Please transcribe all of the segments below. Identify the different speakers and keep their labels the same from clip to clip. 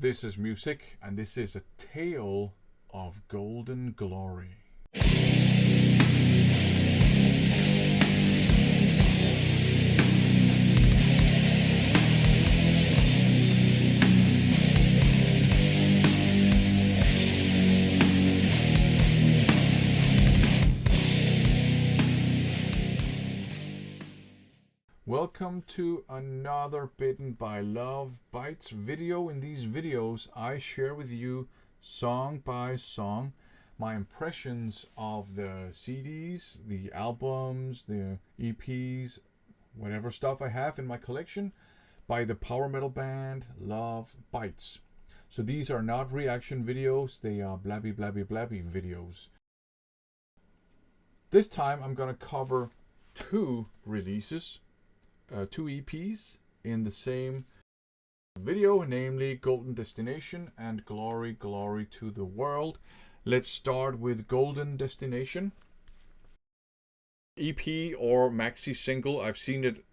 Speaker 1: This is music, and this is a tale of golden glory. Welcome to another Bitten by Lovebites video. In these videos, I share with you song by song my impressions of the CDs, the albums, the EPs, whatever stuff I have in my collection by the power metal band Lovebites. So these are not reaction videos, they are blabby videos. This time I'm going to cover two releases. Two EPs in the same video, namely Golden Destination and Glory, Glory to the World. Let's start with Golden Destination. EP or maxi single, I've seen it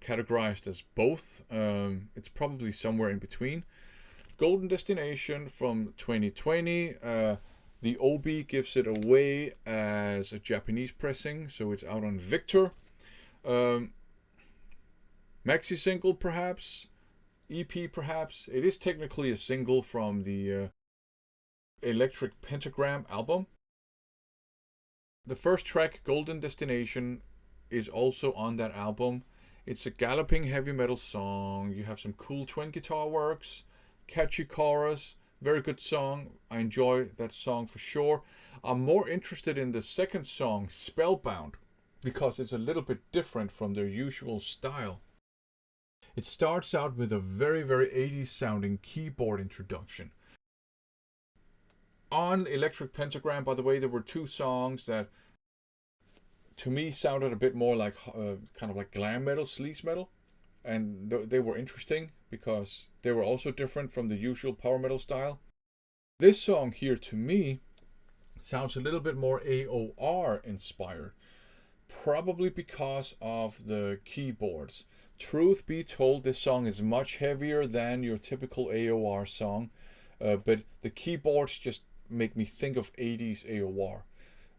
Speaker 1: categorized as both. It's probably somewhere in between. Golden Destination from 2020. The OB gives it away as a Japanese pressing, so it's out on Victor. Maxi single perhaps, EP perhaps. It is technically a single from the Electric Pentagram album. The first track, Golden Destination, is also on that album. It's a galloping heavy metal song. You have some cool twin guitar works, catchy chorus, very good song. I enjoy that song for sure. I'm more interested in the second song, Spellbound, because it's a little bit different from their usual style. It starts out with a very 80s sounding keyboard introduction. On Electric Pentagram, by the way, there were two songs that to me sounded a bit more like kind of like glam metal, sleaze metal. And they were interesting because they were also different from the usual power metal style. This song here to me sounds a little bit more AOR inspired. Probably because of the keyboards. Truth be told, this song is much heavier than your typical AOR song, but the keyboards just make me think of 80s AOR,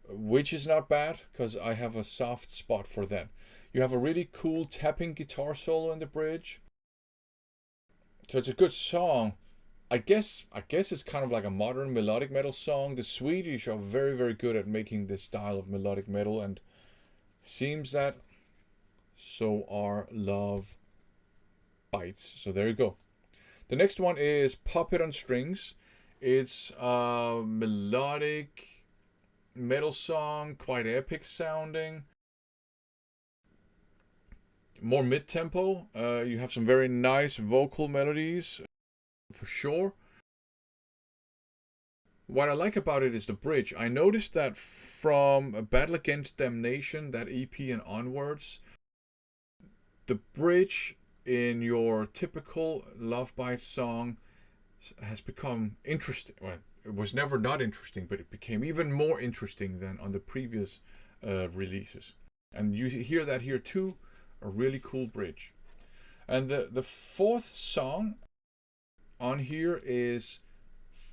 Speaker 1: which is not bad because I have a soft spot for that. You have a really cool tapping guitar solo in the bridge, so it's a good song. I guess it's kind of like a modern melodic metal song. The Swedish are very good at making this style of melodic metal, and seems that so are Lovebites. So there you go. The next one is Puppet on Strings. It's a melodic metal song, quite epic sounding. More mid-tempo. You have some very nice vocal melodies, for sure. What I like about it is the bridge. I noticed that from Battle Against Damnation, that EP and onwards, the bridge in your typical Lovebites song has become interesting. Well, it was never not interesting, but it became even more interesting than on the previous releases. And you hear that here too, a really cool bridge. And the fourth song on here is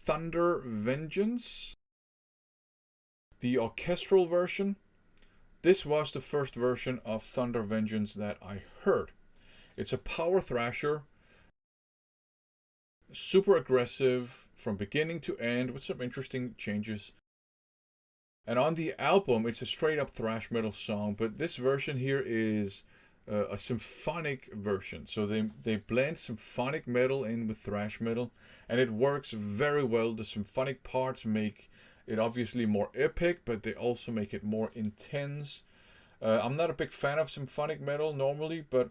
Speaker 1: Thunder Vengeance, the orchestral version. This was the first version of Thunder Vengeance that I heard. It's a power thrasher, super aggressive from beginning to end with some interesting changes. And on the album, it's a straight up thrash metal song, but this version here is a symphonic version. So they blend symphonic metal in with thrash metal, and it works very well. The symphonic parts make it obviously more epic, but they also make it more intense. I'm not a big fan of symphonic metal normally, but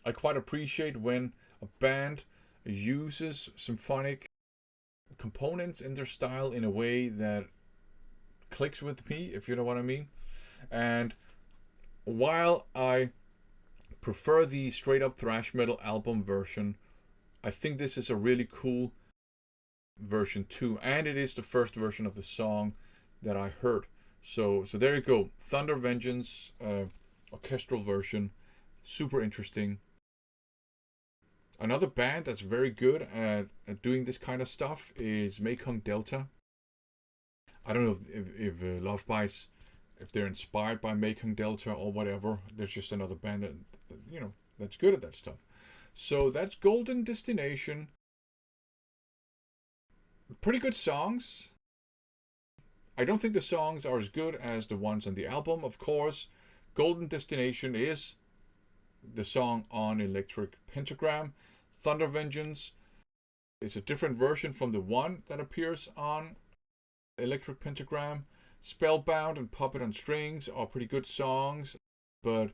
Speaker 1: I quite appreciate when a band uses symphonic components in their style in a way that clicks with me, if you know what I mean. And while I prefer the straight up thrash metal album version, I think this is a really cool version too, and it is the first version of the song that I heard. So there you go. Thunder Vengeance, orchestral version, super interesting. Another band that's very good at doing this kind of stuff is Mekong Delta. I don't know if Lovebites, if they're inspired by Mekong Delta or whatever. There's just another band that that's good at that stuff. So that's Golden Destination. Pretty good songs. I don't think the songs are as good as the ones on the album, of course. Golden Destination is the song on Electric Pentagram. Thunder Vengeance is a different version from the one that appears on Electric Pentagram. Spellbound and Puppet on Strings are pretty good songs, but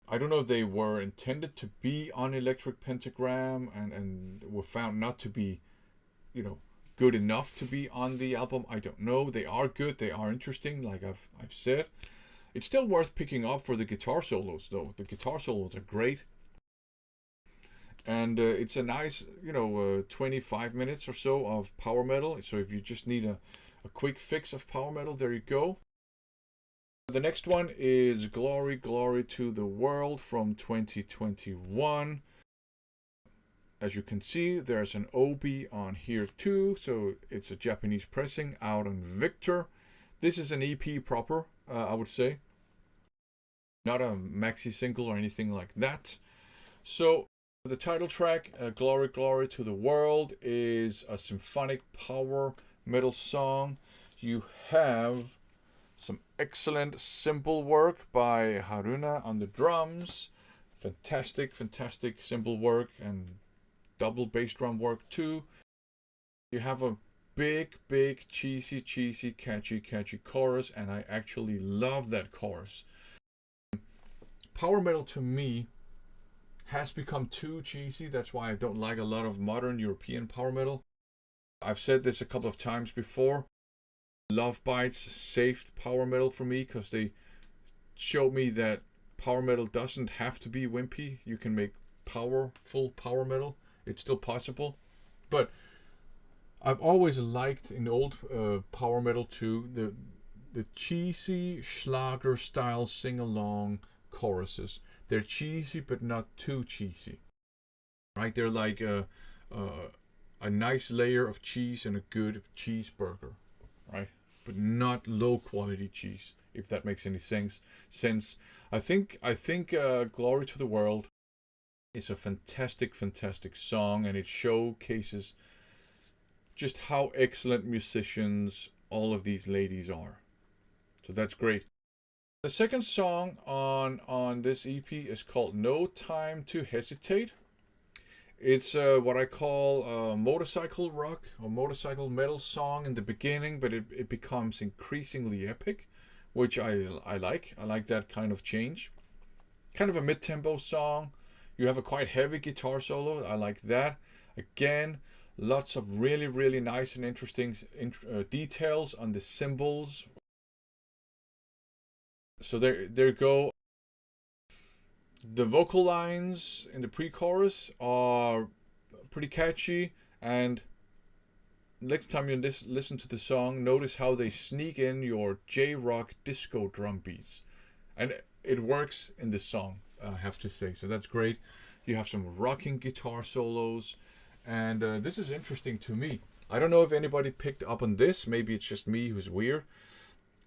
Speaker 1: I don't know if they were intended to be on Electric Pentagram and were found not to be, good enough to be on the album. I don't know. They are good. They are interesting, like I've said. It's still worth picking up for the guitar solos, though. The guitar solos are great. And it's a nice, 25 minutes or so of power metal. So if you just need a quick fix of power metal, there you go. The next one is Glory, Glory to the World from 2021. As you can see, there's an obi on here too. So it's a Japanese pressing out on Victor. This is an EP proper, I would say. Not a maxi single or anything like that. So the title track, Glory, Glory to the World, is a symphonic power metal song. You have some excellent cymbal work by Haruna on the drums. Fantastic, fantastic cymbal work and double bass drum work too. You have a big, cheesy, catchy chorus, and I actually love that chorus. Power metal to me has become too cheesy. That's why I don't like a lot of modern European power metal. I've said this a couple of times before. Lovebites saved power metal for me because they showed me that power metal doesn't have to be wimpy. You can make powerful power metal. It's still possible. But I've always liked in old power metal too the cheesy Schlager style sing along choruses. They're cheesy but not too cheesy, right? They're like a nice layer of cheese and a good cheeseburger, right? But not low quality cheese, if that makes any sense. I think Glory to the World is a fantastic song, and it showcases just how excellent musicians all of these ladies are. So that's great. The second song on this EP is called No Time to Hesitate. It's what I call a motorcycle rock or motorcycle metal song in the beginning, but it becomes increasingly epic, which I like. I like that kind of change. Kind of a mid-tempo song. You have a quite heavy guitar solo. I like that. Again, lots of really nice and interesting details on the cymbals. So there you go. The vocal lines in the pre-chorus are pretty catchy, and next time you listen to the song, notice how they sneak in your J-rock disco drum beats, and it works in this song, I have to say. So that's great. You have some rocking guitar solos, and this is interesting to me. I don't know if anybody picked up on this. Maybe it's just me who's weird.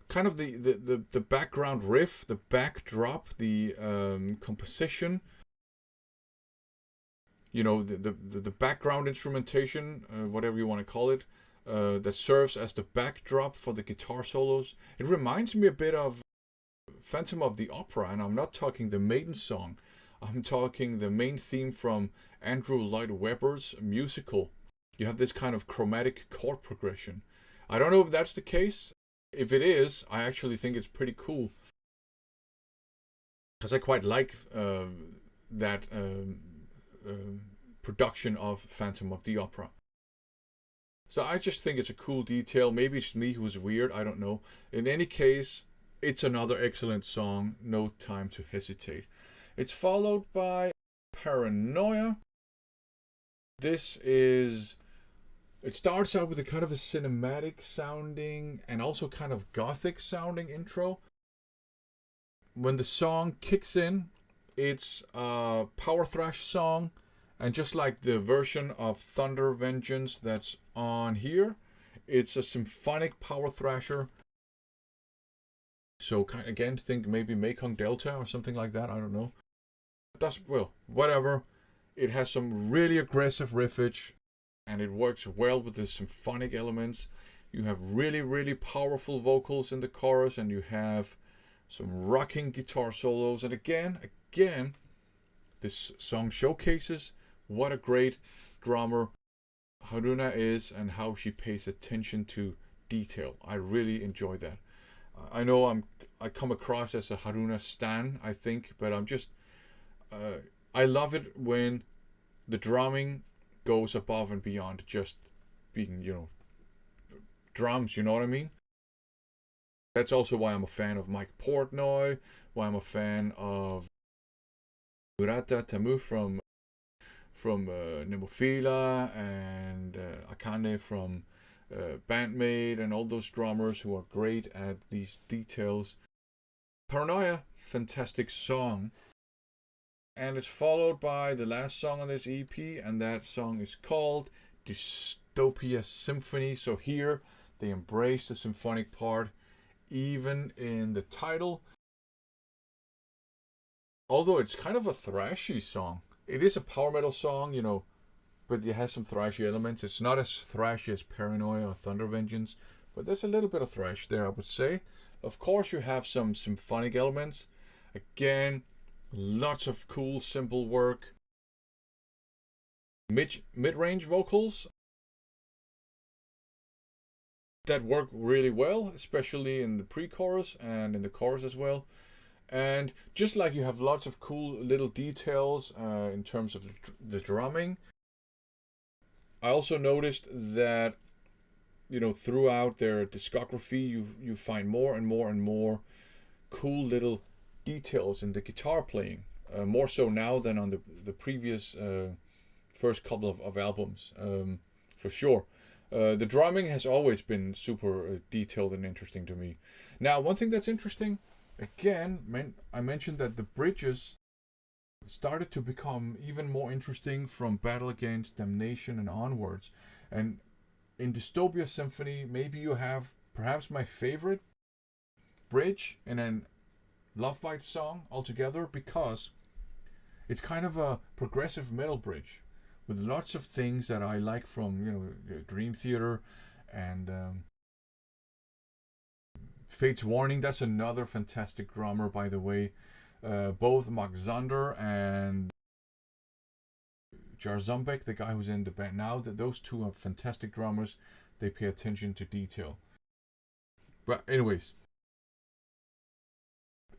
Speaker 1: Kind of the background riff, the backdrop, the composition, the background instrumentation, whatever you want to call it, that serves as the backdrop for the guitar solos. It reminds me a bit of Phantom of the Opera, and I'm not talking the Maiden song. I'm talking the main theme from Andrew Lloyd Webber's musical. You have this kind of chromatic chord progression. I don't know if that's the case. If it is, I actually think it's pretty cool, because I quite like that production of Phantom of the Opera. So I just think it's a cool detail. Maybe it's me who's weird, I don't know. In any case, it's another excellent song, No Time to Hesitate. It's followed by Paranoia. It starts out with a kind of a cinematic sounding and also kind of gothic sounding intro. When the song kicks in, it's a power thrash song, and just like the version of Thunder Vengeance that's on here, it's a symphonic power thrasher. So again, think maybe Mekong Delta or something like that. I don't know. That's, well, whatever. It has some really aggressive riffage, and it works well with the symphonic elements. You have really, really powerful vocals in the chorus, and you have some rocking guitar solos. And again, this song showcases what a great drummer Haruna is and how she pays attention to detail. I really enjoy that. I know I come across as a Haruna stan, I think, but I'm just I love it when the drumming goes above and beyond just being, drums, you know what I mean? That's also why I'm a fan of Mike Portnoy, why I'm a fan of Murata Tamu from Nemophila, and Akane from Bandmate, and all those drummers who are great at these details. Paranoia, fantastic song. And it's followed by the last song on this EP, and that song is called Dystopia Symphony. So here they embrace the symphonic part, even in the title. Although it's kind of a thrashy song. It is a power metal song, but it has some thrashy elements. It's not as thrashy as Paranoia or Thunder Vengeance, but there's a little bit of thrash there, I would say. Of course, you have some symphonic elements. Again, lots of cool, simple work. Mid-range vocals that work really well, especially in the pre-chorus and in the chorus as well. And just like you have lots of cool little details in terms of the drumming, I also noticed that throughout their discography, you find more and more and more cool little details in the guitar playing, more so now than on the previous first couple of albums, for sure. The drumming has always been super detailed and interesting to me. Now, one thing that's interesting, again, I mentioned that the bridges started to become even more interesting from Battle Against Damnation and onwards. And in Dystopia Symphony, maybe you have perhaps my favorite bridge in a Lovebites song altogether, because it's kind of a progressive metal bridge with lots of things that I like from Dream Theater and Fate's Warning. That's another fantastic drummer, by the way. Both Mark Zander and Jar Zumbek, the guy who's in the band now, those two are fantastic drummers. They pay attention to detail. But anyways,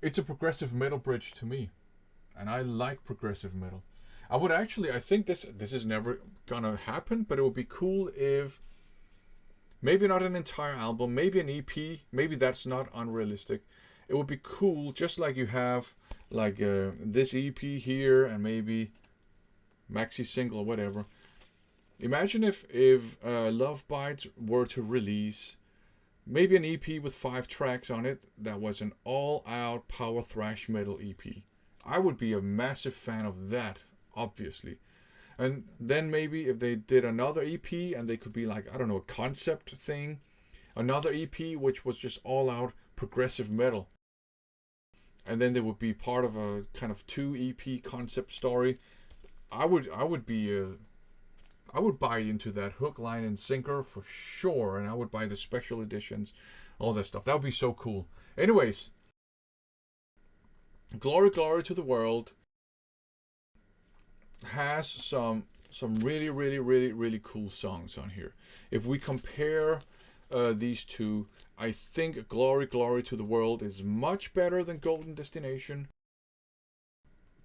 Speaker 1: it's a progressive metal bridge to me, and I like progressive metal. I think this is never gonna happen, but it would be cool if maybe not an entire album, maybe an EP, maybe that's not unrealistic. It would be cool, just like you have like this EP here, and maybe maxi single or whatever. Imagine if Lovebites were to release maybe an EP with 5 tracks on it that was an all-out power thrash metal EP. I would be a massive fan of that, obviously. And then maybe if they did another EP and they could be like, I don't know, a concept thing, another EP which was just all-out progressive metal. And then they would be part of a kind of 2 EP concept story. I would buy into that hook, line, and sinker for sure, and I would buy the special editions, all that stuff. That would be so cool. Anyways, Glory, Glory to the World has some really, really, really, really cool songs on here. If we compare these two, I think Glory, Glory to the World is much better than Golden Destination.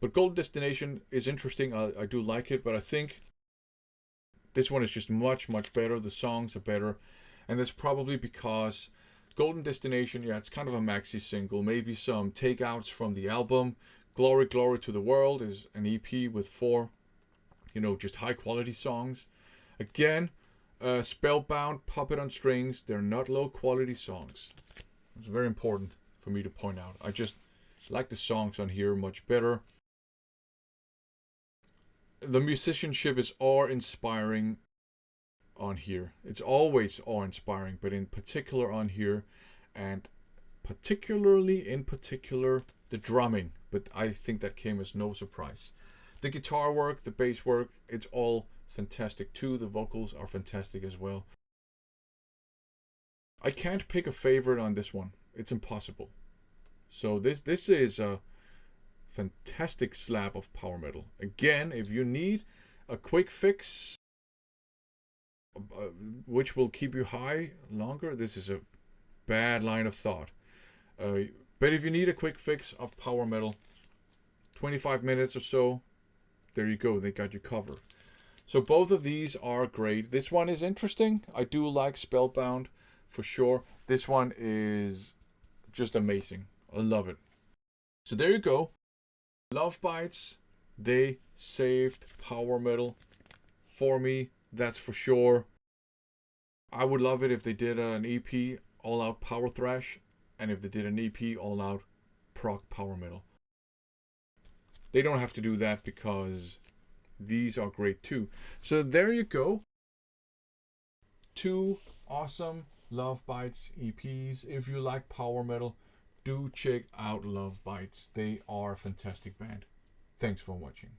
Speaker 1: But Golden Destination is interesting. I do like it, but I think this one is just much, much better. The songs are better. And that's probably because Golden Destination, it's kind of a maxi single. Maybe some takeouts from the album. Glory, Glory to the World is an EP with 4, just high quality songs. Again, Spellbound, Puppet on Strings, they're not low quality songs. It's very important for me to point out. I just like the songs on here much better. The musicianship is awe-inspiring on here. It's always awe-inspiring, but in particular on here, and in particular, the drumming. But I think that came as no surprise. The guitar work, the bass work, it's all fantastic too. The vocals are fantastic as well. I can't pick a favorite on this one. It's impossible. So this is a fantastic slab of power metal. Again, if you need a quick fix, which will keep you high longer, this is a bad line of thought. But if you need a quick fix of power metal, 25 minutes or so, there you go. They got you covered. So both of these are great. This one is interesting. I do like Spellbound for sure. This one is just amazing. I love it. So there you go. Lovebites, they saved power metal for me. That's for sure. I would love it if they did an EP all out power thrash, and if they did an EP all out prog power metal. They don't have to do that because these are great too. So there you go. 2 awesome Lovebites EPs. If you like power metal, do check out Lovebites. They are a fantastic band. Thanks for watching.